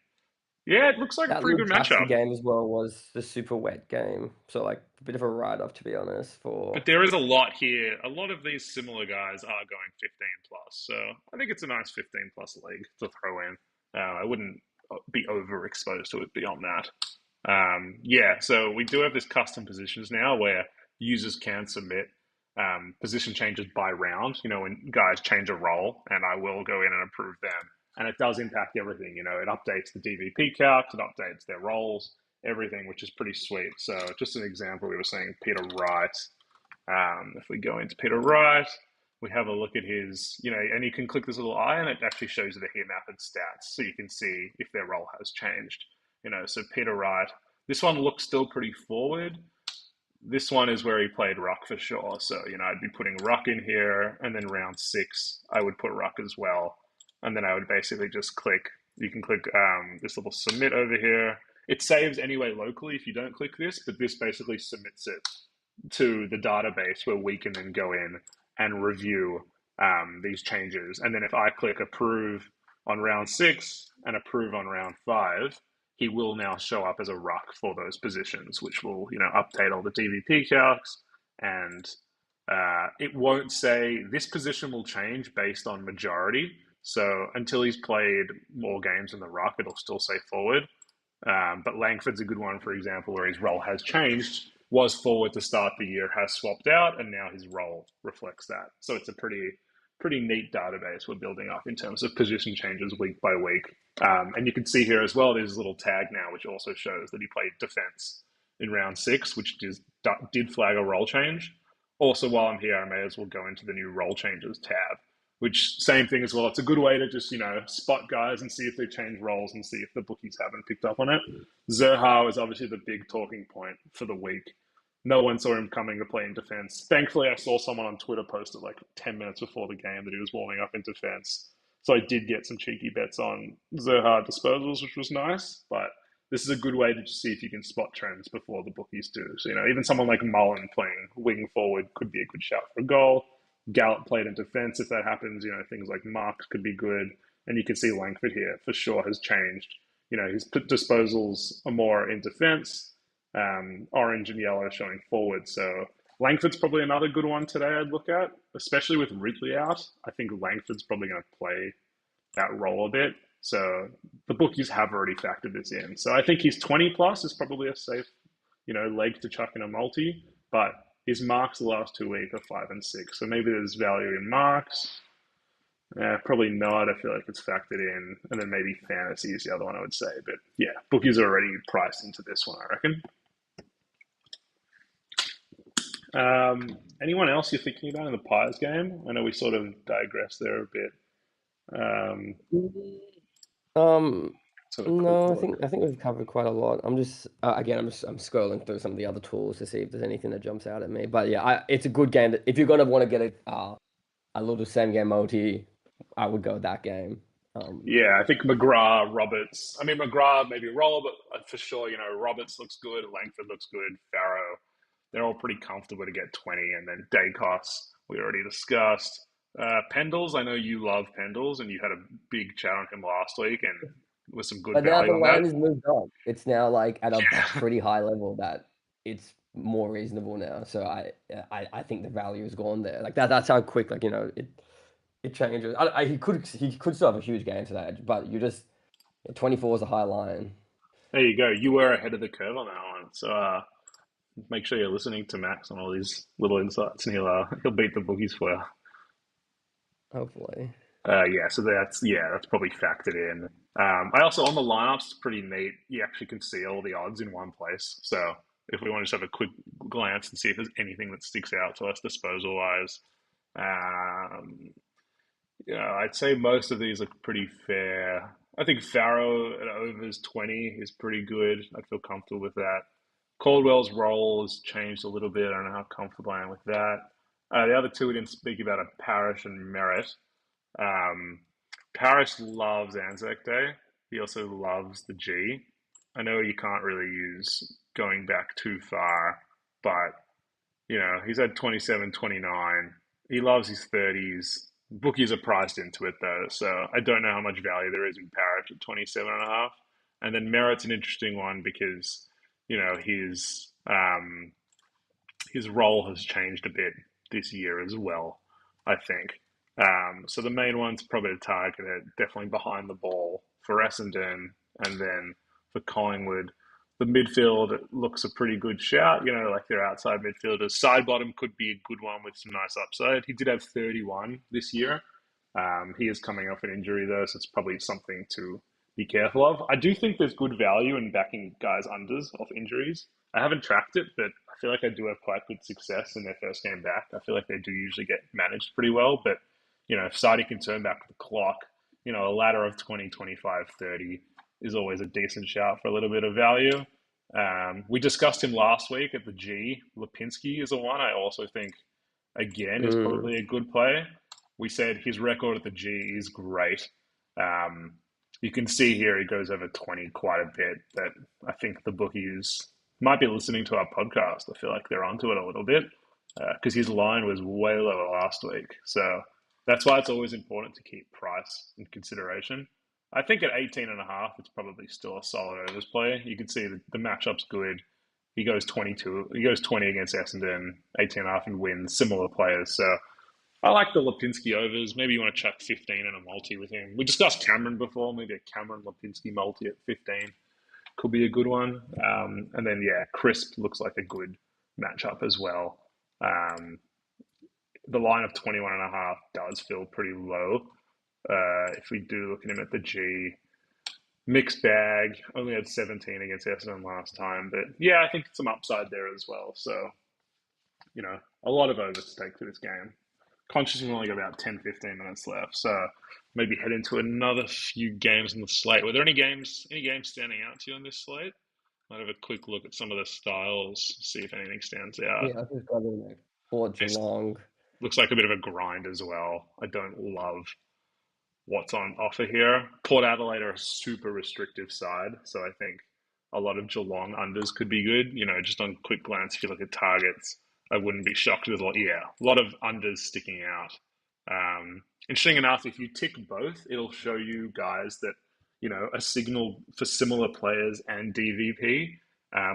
Yeah, it looks like a That pretty little good Jasper matchup. game as well was the super wet game, so like a bit of a write-off to be honest. For But there is a lot here. A lot of these similar guys are going 15 plus. So I think it's a nice 15 plus league to throw in. I wouldn't be overexposed to it beyond that. Yeah, so we do have this custom positions now where users can submit. position changes by round, when guys change a role, and I will go in and approve them. And it does impact everything. It updates the DVP calcs, it updates their roles, everything, which is pretty sweet. So just an example, we were saying Peter Wright. If we go into Peter Wright, we have a look at his, and you can click this little eye and it actually shows you the heat map and stats. So you can see if their role has changed. So Peter Wright, this one looks still pretty forward. This one is where he played ruck for sure. So, I'd be putting ruck in here, and then round 6, I would put ruck as well. And then I would basically just click, you can click this little submit over here. It saves anyway locally if you don't click this, but this basically submits it to the database where we can then go in and review these changes. And then if I click approve on round 6 and approve on round 5, he will now show up as a ruck for those positions, which will, update all the DVP calcs, and it won't say this position will change based on majority. So until he's played more games in the ruck, it'll still say forward. But Langford's a good one, for example, where his role has changed, was forward to start the year, has swapped out, and now his role reflects that. So it's a pretty neat database we're building up in terms of position changes week by week. And you can see here as well, there's a little tag now, which also shows that he played defense in round 6, which did flag a role change. Also, while I'm here, I may as well go into the new role changes tab, which same thing as well. It's a good way to just, spot guys and see if they change roles and see if the bookies haven't picked up on it. Zerha is obviously the big talking point for the week. No one saw him coming to play in defense. Thankfully, I saw someone on Twitter post it like 10 minutes before the game that he was warming up in defense. So I did get some cheeky bets on Zerha disposals, which was nice. But this is a good way to just see if you can spot trends before the bookies do. So, even someone like Mullen playing wing forward could be a good shout for a goal. Gallup played in defense if that happens. Things like Marks could be good. And you can see Langford here for sure has changed. His disposals are more in defense. Orange and yellow showing forward. So Langford's probably another good one today I'd look at, especially with Ridley out. I think Langford's probably going to play that role a bit. So the bookies have already factored this in. So I think his 20 plus is probably a safe, leg to chuck in a multi. But his marks the last 2 weeks are 5 and 6. So maybe there's value in marks. Probably not. I feel like it's factored in. And then maybe fantasy is the other one I would say. But yeah, bookies are already priced into this one, I reckon. Anyone else you're thinking about in the Pies game? I know we sort of digressed there a bit. Um, Sort of quick no, I look. think I think we've covered quite a lot. I'm just again, I'm scrolling through some of the other tools to see if there's anything that jumps out at me. But yeah, it's a good game that if you're gonna want to get a little same game multi, I would go with that game. Yeah, I think McGrath, Roberts. I mean, McGrath maybe roll, but for sure, Roberts looks good, Langford looks good, Farrow. They're all pretty comfortable to get 20, and then Dacos we already discussed. Pendles, I know you love Pendles, and you had a big chat on him last week, and with some good But now value the on that. line has moved up. It's now like at a pretty high level that it's more reasonable now. So I think the value has gone there. Like that's how quick it changes. He could still have a huge game today, but 24 is a high line. There you go. You were ahead of the curve on that one. So make sure you're listening to Max on all these little insights, and he'll beat the bookies for you. Hopefully. Yeah, so that's probably factored in. I also on the lineups, it's pretty neat. You actually can see all the odds in one place. So if we want to just have a quick glance and see if there's anything that sticks out to us disposal wise, um, I'd say most of these look pretty fair. I think Farrow at overs 20 is pretty good. I feel comfortable with that. Caldwell's role has changed a little bit. I don't know how comfortable I am with that. The other two we didn't speak about are Parrish and Merritt. Um, Parrish loves Anzac Day. He also loves the G. I know you can't really use going back too far, but he's had 27, 29. He loves his 30s. Bookies are priced into it though, so I don't know how much value there is in Parrish at 27 and a half. And then Merritt's an interesting one because, his role has changed a bit this year as well, I think. So the main ones probably to target are definitely behind the ball for Essendon, and then for Collingwood, The midfield looks a pretty good shout, like their outside midfielders. Side bottom could be a good one with some nice upside. He did have 31 this year. He is coming off an injury though, so it's probably something to be careful of. I do think there's good value in backing guys unders off injuries. I haven't tracked it, but I feel like I do have quite good success in their first game back. I feel like they do usually get managed pretty well, but if Sadi can turn back the clock, a ladder of 20, 25, 30 is always a decent shout for a little bit of value. We discussed him last week at the G. Lipinski is a one I also think, again, is Mm. probably a good play. We said his record at the G is great. Um, you can see here he goes over 20 quite a bit, but I think the bookies might be listening to our podcast. I feel like they're onto it a little bit because his line was way lower last week. So that's why it's always important to keep price in consideration. I think at 18 and a half, it's probably still a solid overs play. You can see the matchup's good. He goes 22, he goes 20 against Essendon, 18 and a half and wins, similar players. So I like the Lipinski overs. Maybe you want to chuck 15 and a multi with him. We discussed Cameron before. Maybe a Cameron Lipinski multi at 15 could be a good one. And then, yeah, Crisp looks like a good matchup as well. Um, the line of 21 and a half does feel pretty low. If we do look at him at the G, mixed bag, only had 17 against Essendon last time. But yeah, I think some upside there as well. So, a lot of overs to take to this game. Conscious we've only got about 10, 15 minutes left. So maybe head into another few games on the slate. Were there any games standing out to you on this slate? Might have a quick look at some of the styles, see if anything stands out. Yeah, I just got in there. Port This Geelong. looks like a bit of a grind as well. I don't love what's on offer here. Port Adelaide are a super restrictive side, so I think a lot of Geelong unders could be good. Just on quick glance, if you look at targets, I wouldn't be shocked with a lot of unders sticking out. Interesting enough, if you tick both, it'll show you guys that a signal for similar players and DVP.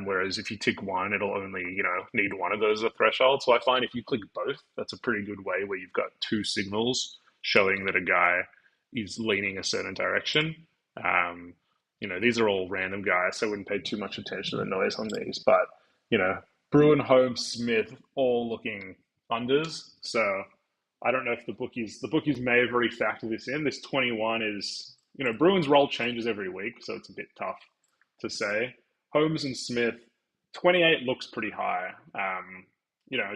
Whereas if you tick one, it'll only need one of those as a threshold. So I find if you click both, that's a pretty good way where you've got two signals showing that a guy is leaning a certain direction. Um, these are all random guys, so I wouldn't pay too much attention to the noise on these. But, you know, Bruin, Holmes, Smith, all looking unders. So I don't know if the bookies may have already factored this in. This 21 is, Bruin's role changes every week, so it's a bit tough to say. Holmes and Smith, 28 looks pretty high.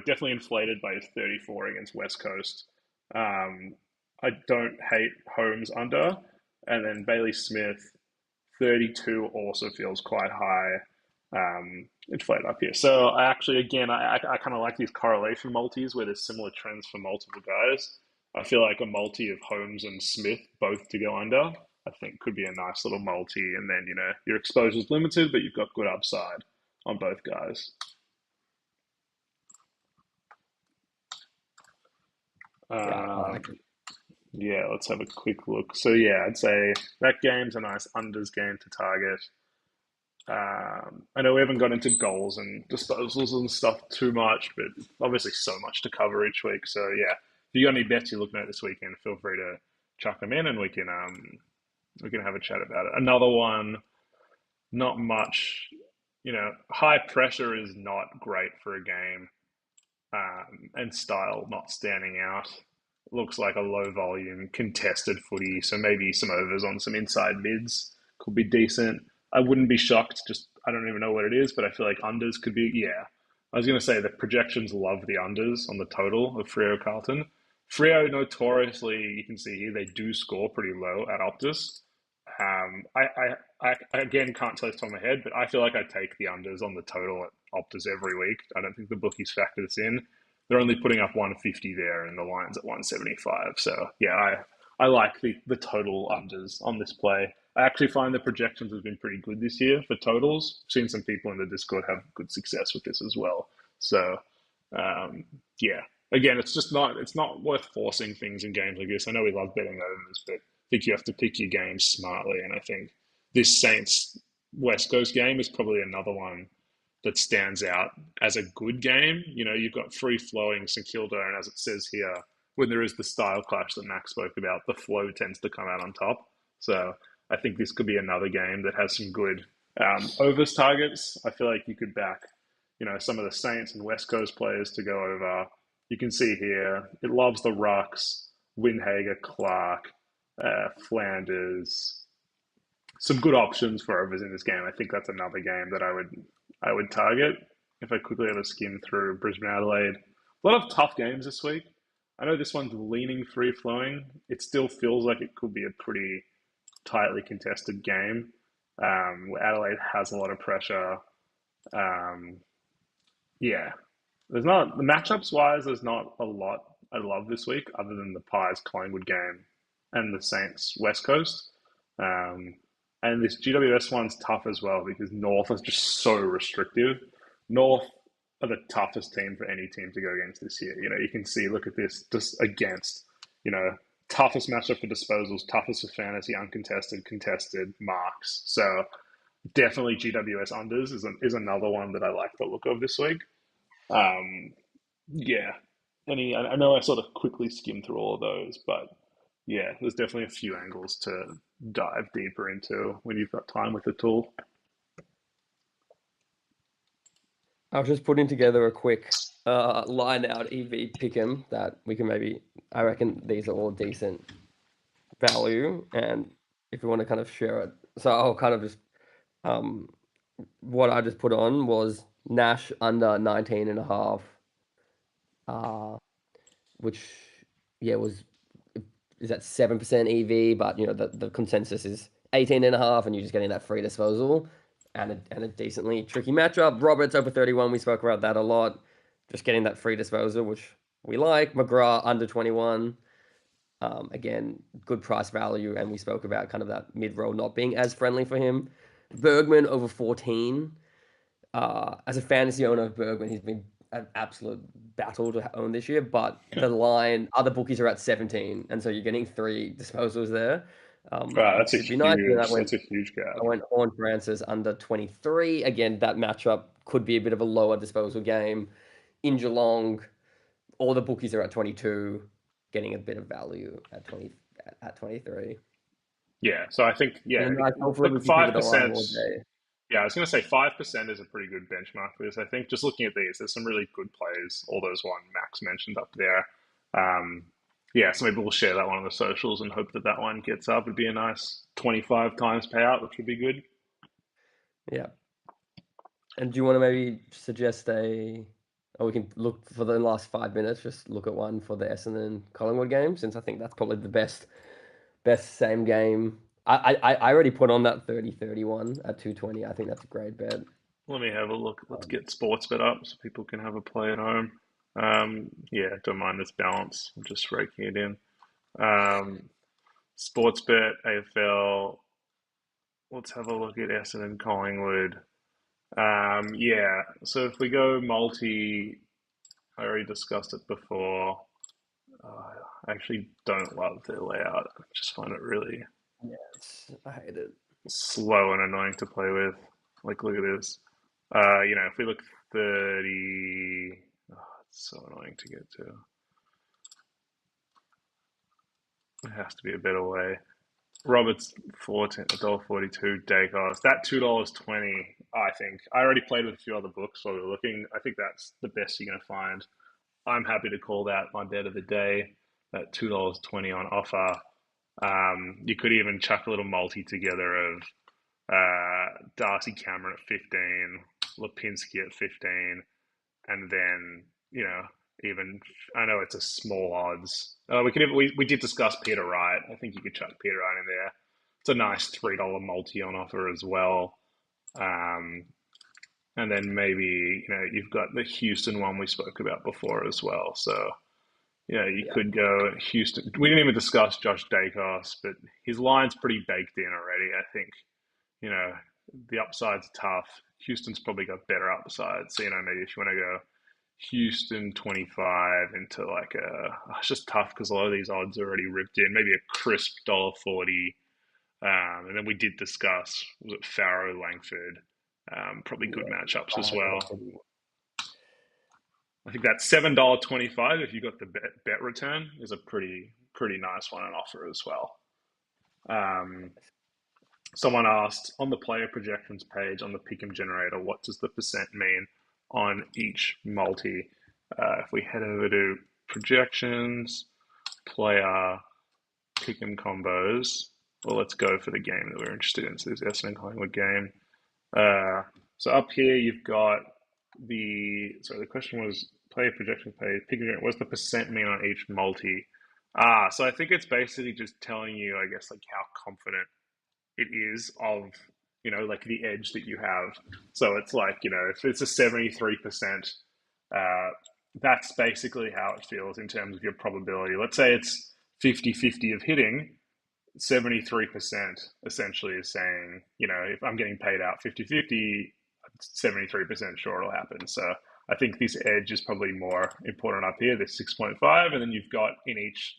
Definitely inflated by his 34 against West Coast. Um, I don't hate Holmes under. And then Bailey Smith, 32 also feels quite high, inflated up here. So I actually, again, I kind of like these correlation multis where there's similar trends for multiple guys. I feel like a multi of Holmes and Smith both to go under, I think could be a nice little multi. And then, your exposure's limited, but you've got good upside on both guys. Yeah, I Um, like it. yeah, let's have a quick look. So yeah, I'd say that game's a nice unders game to target. I know we haven't got into goals and disposals and stuff too much, but obviously so much to cover each week. So yeah, if you got any bets you're looking at this weekend, feel free to chuck them in, and we can have a chat about it. Another one, not much. High pressure is not great for a game, and style not standing out. Looks like a low volume contested footy, so maybe some overs on some inside mids could be decent. I wouldn't be shocked. Just I don't even know what it is, but I feel like unders could be. Yeah, I was going to say the projections love the unders on the total of Freo Carlton. Freo notoriously, you can see here they do score pretty low at Optus. I again can't tell this on my head, but I feel like I take the unders on the total at Optus every week. I don't think the bookies factor this in. They're only putting up 150 there, and the line's at 175. So yeah, I like the total unders on this play. I actually find the projections have been pretty good this year for totals. I've seen some people in the Discord have good success with this as well. So um, yeah, again, it's not worth forcing things in games like this. I know we love betting overs, but I think you have to pick your games smartly. And I think this Saints West Coast game is probably another one that stands out as a good game. You've got free flowing St Kilda, and as it says here, when there is the style clash that Max spoke about, the flow tends to come out on top. So I think this could be another game that has some good Overs targets, I feel like you could back, some of the Saints and West Coast players to go over. You can see here, it loves the Rucks, Windhager, Clark, Flanders. Some good options for overs in this game. I think that's another game that I would target if I quickly have a skim through Brisbane Adelaide. A lot of tough games this week. I know this one's leaning free flowing. It still feels like it could be a pretty tightly contested game. Where Adelaide has a lot of pressure. Um, yeah, there's not the matchups wise. There's not a lot I love this week other than the Pies Collingwood game and the Saints West Coast. Um, and this GWS one's tough as well because North is just so restrictive. North are the toughest team for any team to go against this year. You can see, look at this, just against, you know, toughest matchup for disposals, toughest for fantasy, uncontested, contested, marks. So definitely GWS unders is another one that I like the look of this week. Um, yeah. I know I sort of quickly skimmed through all of those, but yeah, there's definitely a few angles to dive deeper into when you've got time with the tool. I was just putting together a quick line out EV pick'em that we can maybe. I reckon these are all decent value, and if you want to kind of share it, so I'll kind of just um, what I just put on was Nash under 19 and a half, which yeah was is at 7% EV, but the consensus is 18 and a half, and you're just getting that free disposal and a decently tricky matchup. Roberts over 31, we spoke about that a lot. Just getting that free disposal, which we like. McGrath under 21. Again, good price value, and we spoke about kind of that mid roll not being as friendly for him. Bergman over 14. As a fantasy owner of Bergman, he's been an absolute battle to own this year, but the line, other bookies are at 17, and so you're getting three disposals there, Right, which should be nice. And then that's a huge I gap. went Horn Francis under 23. Again, that matchup could be a bit of a lower disposal game. In Geelong, all the bookies are at 22, getting a bit of value at 23. Yeah, so I think And yeah, then hopefully we look, can keep five it alive percent. all day. Yeah, I was going to say 5% is a pretty good benchmark for this. I think just looking at these, there's some really good plays. All those one Max mentioned up there. Um, yeah, so maybe we'll share that one on the socials and hope that that one gets up. It'd be a nice 25 times payout, which would be good. Yeah. And do you want to maybe suggest or we can look for the last 5 minutes, just look at one for the Essendon Collingwood game, since I think that's probably the best same game. I already put on that 30-31 at 220. I think that's a great bet. Let me have a look. Let's Um, get sports bet up so people can have a play at home. Yeah, don't mind this balance. I'm just raking it in. Um, sports bet, AFL. Let's have a look at Essendon Collingwood. Yeah, so if we go multi, I already discussed it before. I actually don't love their layout. I just find it really I hate it. slow and annoying to play with. Like, look at this. If we look 30, oh, it's so annoying to get to. It has to be a better way. Roberts 14, $1.42, Dacos. That $2.20, I think. I already played with a few other books while we were looking. I think that's the best you're going to find. I'm happy to call that my bet of the day. That $2.20 on offer. You could even chuck a little multi together of Darcy Cameron at 15, Lipinski at 15, and then even I know it's a small odds. We did discuss Peter Wright. I think you could chuck Peter Wright in there. It's a nice $3 multi on offer as well. Um, and then maybe you've got the Houston one we spoke about before as well. So you Yeah. could go Houston. We didn't even discuss Josh Dacos, but his line's pretty baked in already. I think you know the upside's tough. Houston's probably got better upside. So maybe if you want to go Houston 25 into like it's just tough because a lot of these odds are already ripped in. Maybe a crisp $1.40. And then we did discuss, was it Farrow, Langford? Probably good Yeah. matchups as I well. reckon. I think that $7.25, if you got the bet return, is a pretty nice one on offer as well. Um, Someone asked on the player projections page on the pick'em generator, what does the percent mean on each multi? If we head over to projections, player, pick'em combos, well, let's go for the game that we're interested in. So this Essendon Collingwood game. Uh, so up here you've got the question was player projection page, pick'em, what's the percent mean on each multi? So I think it's basically just telling you, I guess, like how confident it is of like the edge that you have. So it's like if it's a 73%, uh, that's basically how it feels in terms of your probability. Let's say it's 50-50 of hitting. 73% essentially is saying, if I'm getting paid out 50-50, 73% sure it'll happen. So I think this edge is probably more important up here, this 6.5. And then you've got in each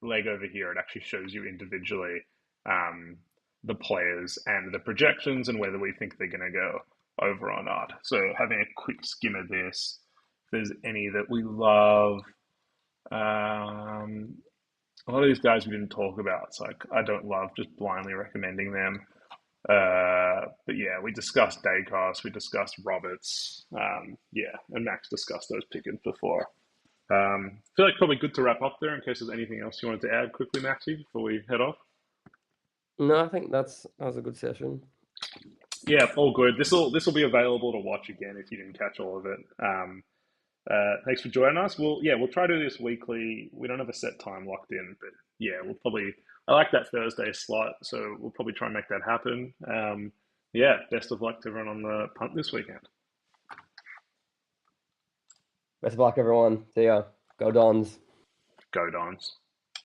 leg over here, it actually shows you individually um, the players and the projections and whether we think they're going to go over or not. So having a quick skim of this, if there's any that we love, a lot of these guys we didn't talk about, so I don't love just blindly recommending them. But yeah, we discussed Dacos, we discussed Roberts, yeah, and Max discussed those pickings before. I feel like probably good to wrap up there in case there's anything else you wanted to add quickly, Maxi, before we head off. No, I think that was a good session. Yeah, all good. This will be available to watch again if you didn't catch all of it. Thanks for joining us. We'll try to do this weekly. We don't have a set time locked in, but yeah, we'll probably. I like that Thursday slot, so we'll probably try and make that happen. Yeah, best of luck to everyone on the punt this weekend. Best of luck, everyone. See ya. Go Dons. Go Dons.